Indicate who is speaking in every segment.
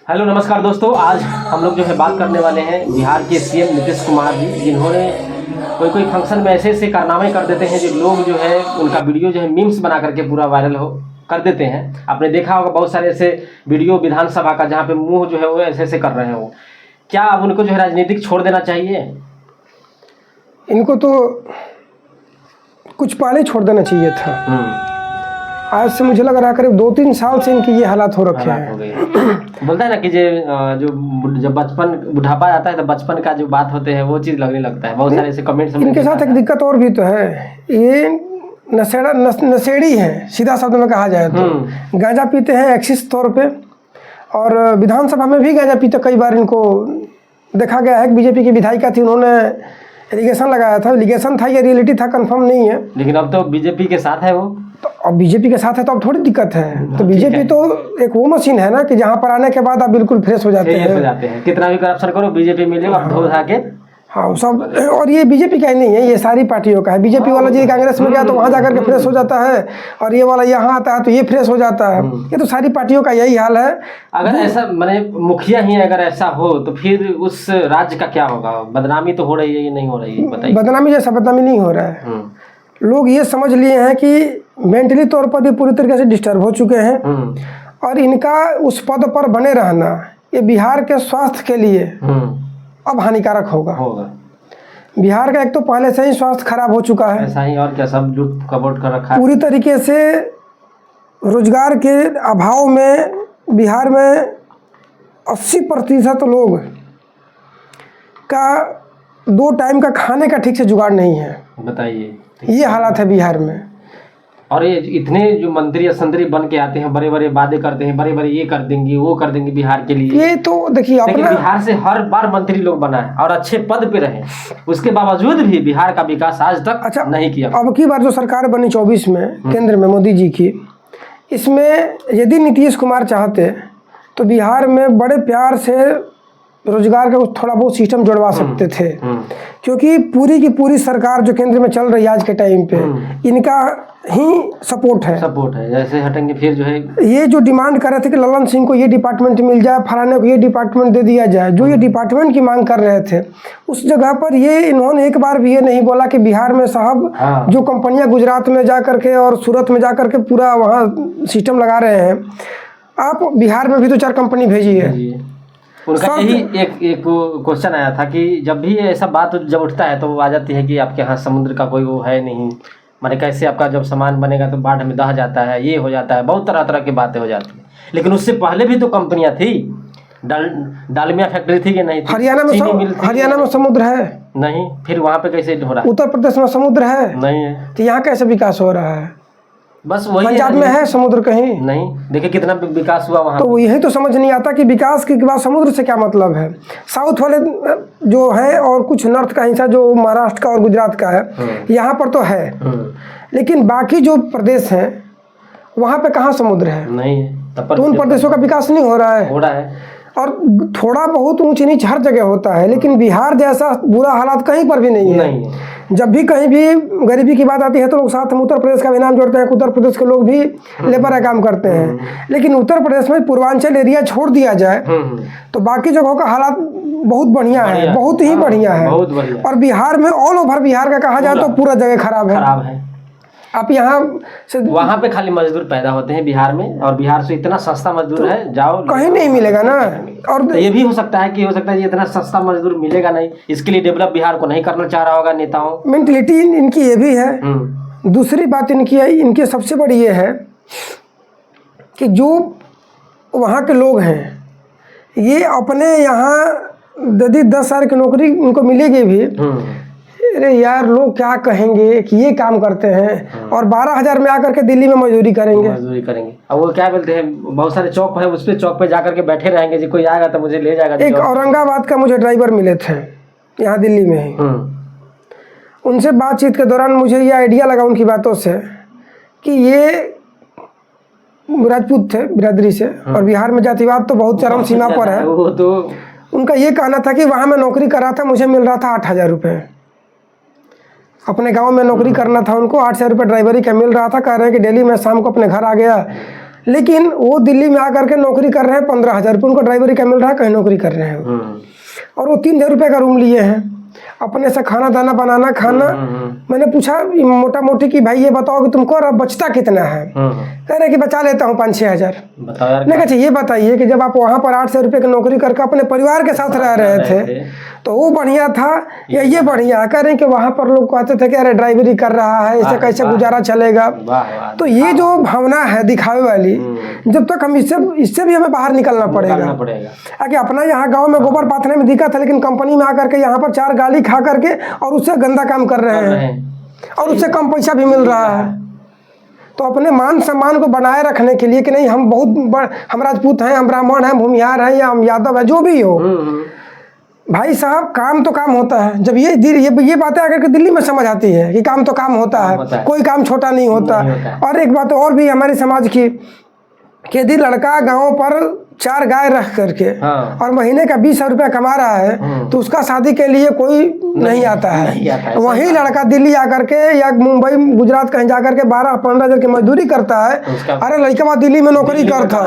Speaker 1: Hello नमस्कार दोस्तों, आज हम लोग जो है बात करने वाले हैं बिहार के सीएम नीतीश कुमार जी, जिन्होंने कोई फंक्शन में ऐसे ऐसे कारनामे कर देते हैं जो लोग जो है उनका वीडियो जो है मीम्स बना करके पूरा वायरल हो कर देते हैं। आपने देखा होगा बहुत सारे ऐसे वीडियो विधानसभा का जहाँ पे मुंह जो है वो ऐसे ऐसे कर रहे हैं। वो क्या अब उनको जो है राजनीतिक छोड़ देना चाहिए?
Speaker 2: इनको तो कुछ पहले छोड़ देना चाहिए था। आज से मुझे लग रहा है करीब 2-3 साल से इनकी ये हालात हो रखे हैं।
Speaker 1: बोलता है ना कि जो जब बचपन बुढ़ापा आता है तो बचपन का जो बात होते हैं वो चीज़ लगने लगता है। बहुत सारे ऐसे कमेंट्स
Speaker 2: इनके साथ एक दिक्कत और भी तो है, ये नशेड़ी है, सीधा शब्द में कहा जाए तो। गांजा पीते हैं एक्सिस तौर पे, और विधानसभा में भी गांजा पीते कई बार इनको देखा गया है। बीजेपी की विधायिका थी, उन्होंने एलिगेशन लगाया था, एलिगेशन था या रियलिटी था कंफर्म नहीं है,
Speaker 1: लेकिन अब तो बीजेपी के साथ है वो।
Speaker 2: तो अब बीजेपी के साथ है तो अब थोड़ी दिक्कत है। तो बीजेपी तो एक वो मशीन है ना कि जहाँ पर आने के बाद आप बिल्कुल फ्रेश हो जाते हैं।
Speaker 1: कितना भी करप्शन करो बीजेपी मिलेगा, आप धो धा के।
Speaker 2: हाँ सब, और ये बीजेपी का ही नहीं है, ये सारी पार्टियों का है। बीजेपी वाला जी कांग्रेस में गया तो वहाँ जाकर के फ्रेश हो जाता है, और ये वाला यहाँ आता है तो ये फ्रेश हो जाता है। ये तो सारी पार्टियों का यही हाल है।
Speaker 1: अगर ऐसा माने मुखिया ही अगर ऐसा हो तो फिर उस राज्य का क्या होगा? बदनामी तो हो रही है, ये नहीं हो रही है? बताइए।
Speaker 2: बदनामी जैसा बदनामी नहीं हो रहा है। लोग ये समझ लिए हैं कि मेंटली तौर पर भी पूरी तरीके से डिस्टर्ब हो चुके हैं, और इनका उस पद पर बने रहना ये बिहार के स्वास्थ्य के लिए अब हानिकारक होगा। बिहार का एक तो पहले से ही स्वास्थ्य खराब हो चुका है,
Speaker 1: ऐसा ही और क्या, सब लूट कबोट कर रखा है
Speaker 2: पूरी तरीके से। रोजगार के अभाव में बिहार में 80% लोग का 2 टाइम का खाने का ठीक से जुगाड़ नहीं है। बताइए, ये हालात है बिहार में।
Speaker 1: और ये इतने जो मंत्री या संतरी बन के आते हैं, बड़े बड़े वादे करते हैं, बड़े बड़े ये कर देंगे वो कर देंगे बिहार के लिए।
Speaker 2: ये तो देखिए,
Speaker 1: लेकिन बिहार से हर बार मंत्री लोग बना है और अच्छे पद पे रहे, उसके बावजूद भी बिहार का विकास आज तक नहीं किया।
Speaker 2: अब की बार जो सरकार बनी 24 में केंद्र में मोदी जी की, इसमें यदि नीतीश कुमार चाहते तो बिहार में बड़े प्यार से रोजगार का थोड़ा बहुत सिस्टम जुड़वा सकते थे, क्योंकि पूरी की पूरी सरकार जो केंद्र में चल रही है आज के टाइम पे, इनका ही सपोर्ट है।
Speaker 1: जैसे हटेंगे फिर जो है
Speaker 2: ये जो डिमांड कर रहे थे कि ललन सिंह को ये डिपार्टमेंट मिल जाए, फलाने को ये डिपार्टमेंट दे दिया जाए, जो ये डिपार्टमेंट की मांग कर रहे थे, उस जगह पर ये इन्होंने एक बार भी ये नहीं बोला कि बिहार में साहब जो कंपनियां गुजरात में जा करके और सूरत में जा करके पूरा वहाँ सिस्टम लगा रहे हैं, आप बिहार में भी तो 4 कंपनी भेजिए।
Speaker 1: उनका यही एक क्वेश्चन आया था कि जब भी ऐसा बात जब उठता है तो वो आ जाती है कि आपके यहाँ समुद्र का कोई वो है नहीं, माने कैसे आपका जब सामान बनेगा तो बाढ़ में दह जाता है, ये हो जाता है, बहुत तरह तरह की बातें हो जाती हैं। लेकिन उससे पहले भी तो कंपनियां थी, डालमिया फैक्ट्री थी कि नहीं थी?
Speaker 2: हरियाणा में समुद्र है
Speaker 1: नहीं, फिर वहाँ पे कैसे हो रहा है?
Speaker 2: उत्तर प्रदेश में समुद्र है नहीं है, तो यहाँ कैसे विकास हो रहा है?
Speaker 1: बस वही
Speaker 2: पंजाब में है समुद्र कहीं नहीं,
Speaker 1: देखिए कितना विकास हुआ वहाँ।
Speaker 2: तो यही तो समझ नहीं आता कि विकास के बाद समुद्र से क्या मतलब है। साउथ वाले जो है और कुछ नॉर्थ का हिस्सा जो महाराष्ट्र का और गुजरात का है, यहाँ पर तो है, लेकिन बाकी जो प्रदेश हैं वहाँ पे कहाँ समुद्र है? नहीं है, तो उन प्रदेशों का विकास नहीं हो रहा है। और थोड़ा बहुत ऊंच नीच हर जगह होता है, लेकिन बिहार जैसा बुरा हालात कहीं पर भी नहीं है। जब भी कहीं भी गरीबी की बात आती है तो लोग साथ में उत्तर प्रदेश का भी नाम जोड़ते हैं। उत्तर प्रदेश के लोग भी लेबर का काम करते हैं, लेकिन उत्तर प्रदेश में पूर्वांचल एरिया छोड़ दिया जाए तो बाकी जगहों का हालात बहुत बढ़िया है, बहुत ही बढ़िया है। और बिहार में ऑल ओवर बिहार का कहा जाए तो पूरा जगह खराब है। आप यहाँ से
Speaker 1: वहाँ पे खाली मजदूर पैदा होते हैं बिहार में, और बिहार से इतना सस्ता मजदूर है जाओ
Speaker 2: कहीं नहीं मिलेगा ना। और
Speaker 1: तो ये भी हो सकता है कि ये इतना सस्ता मजदूर मिलेगा नहीं, इसके लिए डेवलप बिहार को नहीं करना चाह रहा होगा नेताओं।
Speaker 2: मेंटलिटी इनकी ये भी है। दूसरी बात इनकी सबसे बड़ी ये है कि जो वहाँ के लोग हैं, ये अपने यहाँ यदि 10 साल की नौकरी उनको मिलेगी भी, अरे यार लोग क्या कहेंगे कि ये काम करते हैं, और 12,000 में आकर के दिल्ली में मजदूरी करेंगे। अब वो क्या बोलते हैं, बहुत सारे चौक है, उस पे चौक पे जाकर के बैठे रहेंगे जी, कोई आएगा तो मुझे ले जाएगा। एक औरंगाबाद का मुझे ड्राइवर मिले थे यहाँ दिल्ली में ही, उनसे बातचीत के दौरान मुझे ये आइडिया लगा उनकी बातों से कि ये राजपूत थे बिरादरी से, और बिहार में जातिवाद तो बहुत चरम सीमा पर है।
Speaker 1: वो तो
Speaker 2: उनका ये कहना था कि वहाँ मैं नौकरी कर रहा था, मुझे मिल रहा था 8,000 रुपये। अपने गांव में नौकरी करना था उनको, 8,000 रुपये ड्राइवरी का मिल रहा था। कह रहे हैं कि डेली मैं शाम को अपने घर आ गया, लेकिन वो दिल्ली में आकर के नौकरी कर रहे हैं, 15,000 रुपये उनको ड्राइवरी का मिल रहा है, कहीं नौकरी कर रहे हैं और वो 3,000 रुपये का रूम लिए हैं, अपने से खाना दाना बनाना खाना। मैंने पूछा मोटा मोटी कि भाई ये बताओ कि तुमको और बचता कितना है? कह रहे कि बचा लेता हूँ 5-6 हज़ार। मैंने कहा ये बताइए कि जब आप वहाँ पर 800 रुपये की नौकरी करके अपने परिवार के साथ रह रहे थे तो वो बढ़िया था या ये बढ़िया? कह रहे हैं कि वहाँ पर लोग कहते थे कि अरे ड्राइवरी कर रहा है, इससे कैसे गुजारा चलेगा। तो ये जो भावना है दिखावे वाली, जब तक हम इससे भी हमें बाहर निकलना पड़ेगा। कि अपना यहाँ गांव में गोबर पाथने में दिक्कत है, लेकिन कंपनी में आकर के यहाँ पर 4 गाली खा करके और उससे गंदा काम कर रहे हैं और उससे कम पैसा भी मिल रहा है। तो अपने मान सम्मान को बनाए रखने के लिए कि नहीं हम हम राजपूत हैं, हम ब्राह्मण हैं, भूमिहार हैं या हम यादव है, जो भी हो भाई साहब, काम तो काम होता है। जब ये बातें आकर के दिल्ली में समझ आती है कि काम तो काम होता है, कोई काम छोटा नहीं होता। और एक बात और भी हमारे समाज की कि यदि लड़का गांव पर 4 गाय रख करके और महीने का 20,000 रुपया कमा रहा है तो उसका शादी के लिए कोई नहीं आता है। वही लड़का दिल्ली आकर के या मुंबई गुजरात कहीं जाकर के 12-15 हज़ार की मजदूरी करता है। अरे लड़का बाद दिल्ली में नौकरी करता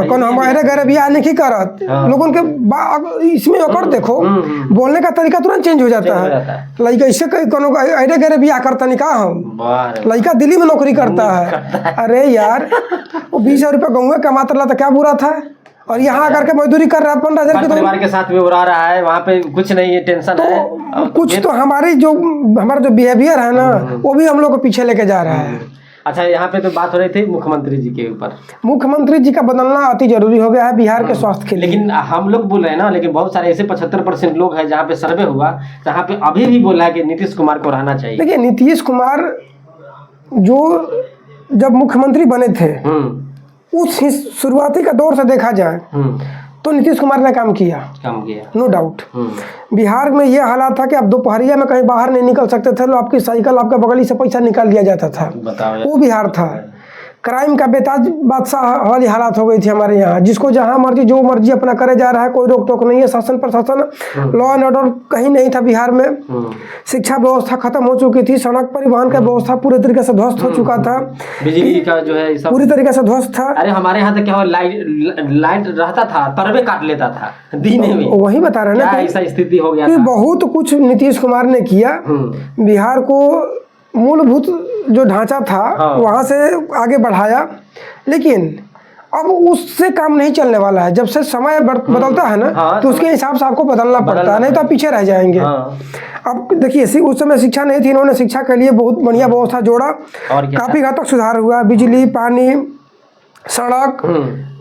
Speaker 2: कौन हमारे घर भी आने की करत लोगों के इसमें अकड़ देखो, बोलने का तरीका तुरंत चेंज हो जाता है। लड़का इससे अरे घर भी आ करता नहीं कहा हम लड़का दिल्ली में नौकरी करता है। अरे यार वो 20,000 रुपया गाँव में कमाता रहा था, क्या बुरा था? और यहाँ आकर के मजदूरी कर रहा है 15,000 की,
Speaker 1: परिवार के साथ भी उड़ा रहा है, वहाँ पे कुछ नहीं है, टेंशन
Speaker 2: तो
Speaker 1: है
Speaker 2: कुछ तो हमारा जो बिहेवियर है ना वो भी हम लोग को पीछे लेके जा रहा है।
Speaker 1: अच्छा, यहाँ पे तो बात हो रही थी मुख्यमंत्री जी के ऊपर।
Speaker 2: मुख्यमंत्री जी का बदलना अति जरूरी हो गया है बिहार के स्वास्थ्य के लिए।
Speaker 1: लेकिन हम लोग बोल रहे हैं ना, लेकिन बहुत सारे ऐसे 75% लोग हैं जहाँ पे सर्वे हुआ, जहाँ पे अभी भी बोल रहा है कि नीतीश कुमार को रहना चाहिए।
Speaker 2: देखिए नीतीश कुमार जो जब मुख्यमंत्री बने थे उस शुरुआती का दौर से देखा जाए तो नीतीश कुमार ने काम किया नो डाउट। बिहार में ये हालात था कि आप दोपहरिया में कहीं बाहर नहीं निकल सकते थे, आपकी साइकिल आपका बगली से पैसा निकाल दिया जाता था, वो बिहार था। क्राइम का बेताज बादशाह वाली हालात हो गई थी हमारे यहाँ, जिसको जहाँ मर्जी जो मर्जी अपना करे जा रहा है, कोई रोक टोक नहीं है। शासन प्रशासन लॉ एंड ऑर्डर कहीं नहीं था बिहार में। शिक्षा व्यवस्था खत्म हो चुकी थी, सड़क परिवहन का व्यवस्था पूरी तरीके से ध्वस्त हो चुका था,
Speaker 1: बिजली का जो है सब
Speaker 2: पूरी तरीके से ध्वस्त था।
Speaker 1: अरे हमारे यहाँ तो क्या लाइट रहता था, तरबे काट लेता था दिन में।
Speaker 2: वही बता रहे ना
Speaker 1: ऐसा स्थिति हो गया,
Speaker 2: बहुत कुछ नीतीश कुमार ने किया। बिहार को मूलभूत जो ढांचा था वहाँ से आगे बढ़ाया, लेकिन अब उससे काम नहीं चलने वाला है। जब से समय बदलता है ना तो उसके हिसाब से आपको बदलना पड़ता है, नहीं तो आप पीछे रह जाएंगे। अब देखिए उस समय शिक्षा नहीं थी, इन्होंने शिक्षा के लिए बहुत बढ़िया व्यवस्था जोड़ा, काफी हद तक सुधार हुआ। बिजली पानी सड़क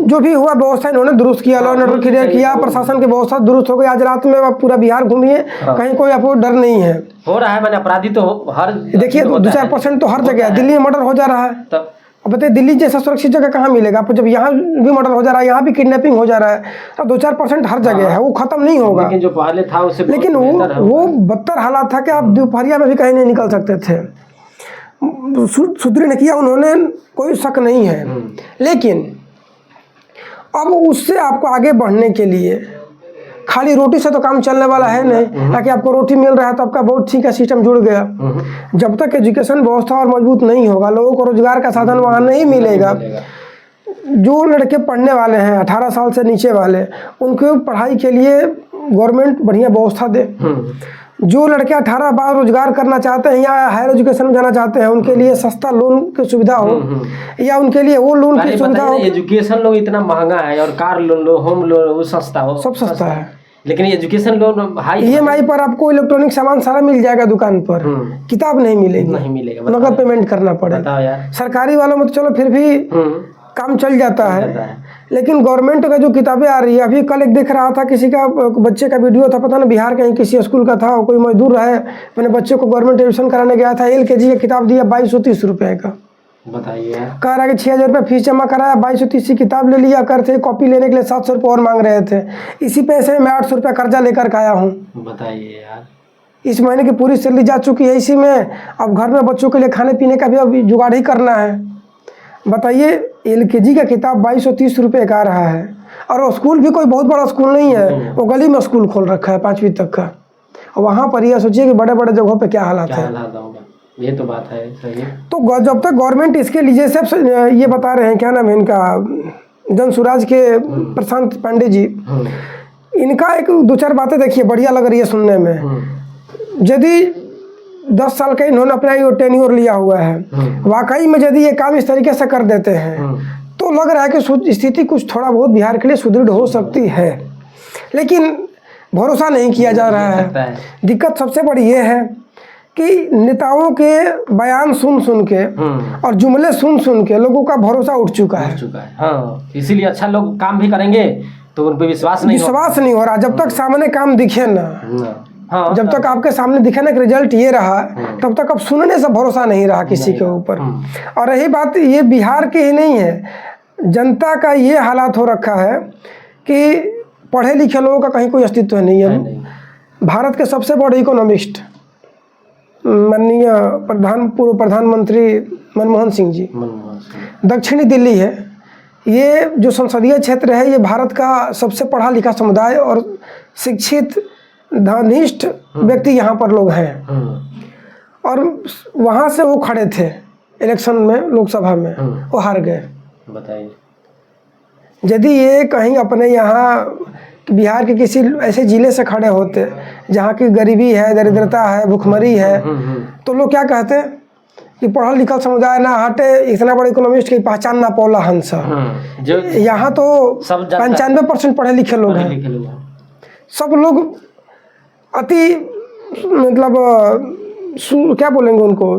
Speaker 2: जो भी हुआ व्यवस्था इन्होंने दुरुस्त किया, लॉ एंड ऑर्डर क्लियर किया, प्रशासन की व्यवस्था दुरुस्त हो गई। आज रात में आप पूरा बिहार घूमिए, कहीं कोई आपको डर नहीं है।
Speaker 1: हो रहा है, मैंने अपराधी तो हर
Speaker 2: देखिए 2-4% तो हर जगह है। दिल्ली में मर्डर हो जा रहा है, अब बताइए दिल्ली जैसा सुरक्षित जगह कहाँ मिलेगा आपको? जब यहाँ भी मर्डर हो जा रहा है, यहाँ भी किडनैपिंग हो जा रहा है, तो 2-4% हर जगह है, वो खत्म नहीं होगा।
Speaker 1: लेकिन जो पहले था उससे
Speaker 2: लेकिन वो बदतर हालात था कि आप दोपहरिया में भी कहीं नहीं निकल सकते थे। सुधरी ने किया उन्होंने, कोई शक नहीं है, लेकिन अब उससे आपको आगे बढ़ने के लिए खाली रोटी से तो काम चलने वाला है नहीं। ताकि आपको रोटी मिल रहा है तो आपका बहुत ठीक है, सिस्टम जुड़ गया। जब तक एजुकेशन व्यवस्था और मजबूत नहीं होगा, लोगों को रोजगार का साधन वहाँ नहीं मिलेगा। जो लड़के पढ़ने वाले हैं 18 साल से नीचे वाले, उनको पढ़ाई के लिए गवर्नमेंट बढ़िया व्यवस्था दे। जो लड़के 18 बार रोजगार करना चाहते हैं या हायर एजुकेशन में जाना चाहते हैं, उनके लिए सस्ता लोन की सुविधा हो, या उनके लिए वो लोन की सुविधा हो।
Speaker 1: एजुकेशन लोन इतना महंगा है, और कार लोन लो, होम लोन वो सस्ता हो,
Speaker 2: सब सस्ता है।
Speaker 1: लेकिन एजुकेशन लोन हाई
Speaker 2: EMI पर आपको इलेक्ट्रॉनिक सामान सारा मिल जाएगा दुकान पर, किताब नहीं मिलेगी,
Speaker 1: नहीं मिलेगा,
Speaker 2: नकद पेमेंट करना पड़ेगा। सरकारी वालों में तो चलो फिर भी काम चल जाता है, लेकिन गवर्नमेंट का जो किताबें आ रही है, अभी कल एक देख रहा था, किसी का बच्चे का वीडियो था, पता नहीं बिहार के किसी स्कूल का था, कोई मजदूर है, मैंने बच्चे को गवर्नमेंट एडमिशन कराने गया था, LKG का किताब दिया 2230 रुपये का।
Speaker 1: बताइए,
Speaker 2: कह रहा है कि 6,000 रुपये फीस जमा कराया, 2230 की किताब ले लिया, करते कॉपी लेने के लिए 700 रुपये और मांग रहे थे। इसी पैसे में मैं 800 रुपये कर्जा लेकर आया हूँ।
Speaker 1: बताइए यार,
Speaker 2: इस महीने की पूरी सैलरी जा चुकी है इसी में। अब घर में बच्चों के लिए खाने पीने का भी अब जुगाड़ ही करना है। बताइए LKG का किताब 2230 रुपये का आ रहा है, और वो स्कूल भी कोई बहुत बड़ा स्कूल नहीं है, वो गली में स्कूल खोल रखा है 5वीं तक का। और वहाँ पर यह सोचिए कि बड़े बड़े जगहों पे क्या हालात है।
Speaker 1: ये तो बात है सही।
Speaker 2: तो जब तक गवर्नमेंट इसके लिए सब ये बता रहे हैं, क्या नाम है इनका, जन सुराज के प्रशांत पांडे जी, इनका एक दो चार बातें देखिए बढ़िया लग रही है सुनने में। यदि 10 साल का इन्होंने अपना ये टेन्योर लिया हुआ है, वाकई में यदि ये काम इस तरीके से कर देते हैं तो लग रहा है कि स्थिति कुछ थोड़ा बहुत बिहार के लिए सुदृढ़ हो सकती है, लेकिन भरोसा नहीं किया जा रहा है। दिक्कत सबसे बड़ी ये है कि नेताओं के बयान सुन सुन के और जुमले सुन सुन के लोगों का भरोसा उठ चुका है।
Speaker 1: हाँ, इसीलिए अच्छा लोग काम भी करेंगे तो उन पे विश्वास नहीं
Speaker 2: हो रहा। जब तक सामने काम दिखे ना,
Speaker 1: हाँ,
Speaker 2: जब तक आपके सामने दिखे ना कि रिजल्ट ये रहा, तब तक अब सुनने से भरोसा नहीं रहा किसी के ऊपर। और रही बात, ये बिहार की ही नहीं है, जनता का ये हालात हो रखा है कि पढ़े लिखे लोगों का कहीं कोई अस्तित्व नहीं है। भारत के सबसे बड़े इकोनॉमिस्ट माननीय पूर्व प्रधानमंत्री मनमोहन सिंह जी, दक्षिणी दिल्ली है, ये जो संसदीय क्षेत्र है, ये भारत का सबसे पढ़ा लिखा समुदाय और शिक्षित धनिष्ठ व्यक्ति यहाँ पर लोग हैं। और वहाँ से वो खड़े थे इलेक्शन में, लोकसभा में, वो हार गए।
Speaker 1: बताइए,
Speaker 2: यदि ये कहीं अपने यहाँ बिहार के किसी ऐसे जिले से खड़े होते जहाँ की गरीबी है, दरिद्रता है, भुखमरी है, तो लोग क्या कहते कि पढ़ा लिखा समुदाय ना हटे, इतना बड़े इकोनॉमिस्ट की पहचान ना पौला हंस। यहाँ तो 95% पढ़े लिखे लोग हैं। सब लोग अति मतलब क्या बोलेंगे उनको,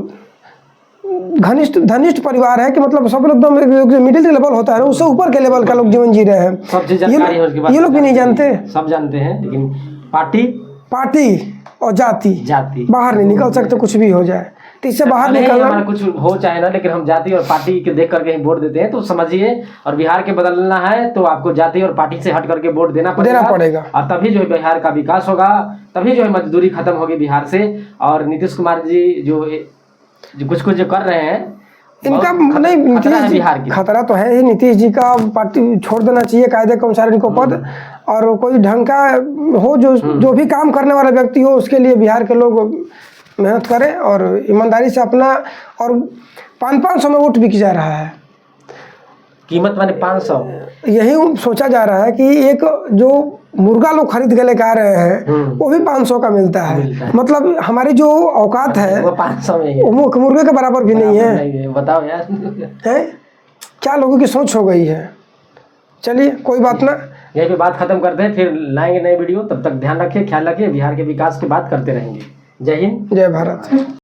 Speaker 2: धनिष्ठ परिवार है कि मतलब सब लोग एकदम मिडिल लेवल होता है, उससे ऊपर के लेवल का लोग जीवन जी रहे हैं। ये लोग भी नहीं जानते,
Speaker 1: सब जानते हैं, लेकिन
Speaker 2: पार्टी और जाति बाहर नहीं निकल सकते, कुछ भी हो जाए तो इससे बाहर निकलना
Speaker 1: कुछ हो चाहे ना, लेकिन हम जाति और पार्टी के देख करके ही वोट देते हैं। तो समझिए, और बिहार के बदलना है तो आपको जाति और पार्टी से हट करके वोट देना पड़ेगा। और तभी जो है बिहार का विकास होगा, तभी जो है मजदूरी खत्म होगी बिहार से। और नीतीश कुमार जी जो कुछ जो कर रहे हैं,
Speaker 2: इनका नहीं, नीतीश जी खतरा तो है ही। नीतीश जी का पार्टी छोड़ देना चाहिए, कायदे के अनुसार इनको पद, और कोई ढंग का हो जो भी काम करने वाला व्यक्ति हो, उसके लिए बिहार के लोग मेहनत करें और ईमानदारी से अपना। और 500 में वोट बिक जा रहा है,
Speaker 1: कीमत माने 500।
Speaker 2: यही सोचा जा रहा है कि एक जो मुर्गा लोग खरीद के लेकर आ रहे हैं वो भी 500 का मिलता है। मतलब हमारी जो औकात है
Speaker 1: वो 500 में है,
Speaker 2: वो मुर्गे के बराबर भी नहीं है।
Speaker 1: बताओ यार,
Speaker 2: है क्या लोगों की सोच हो गई है। चलिए कोई बात ना,
Speaker 1: यहीं पे बात खत्म करते हैं, फिर लाएंगे नए वीडियो। तब तक ध्यान रखिए, ख्याल रखिए, बिहार के विकास की बात करते रहेंगे। जय हिंद,
Speaker 2: जय भारत।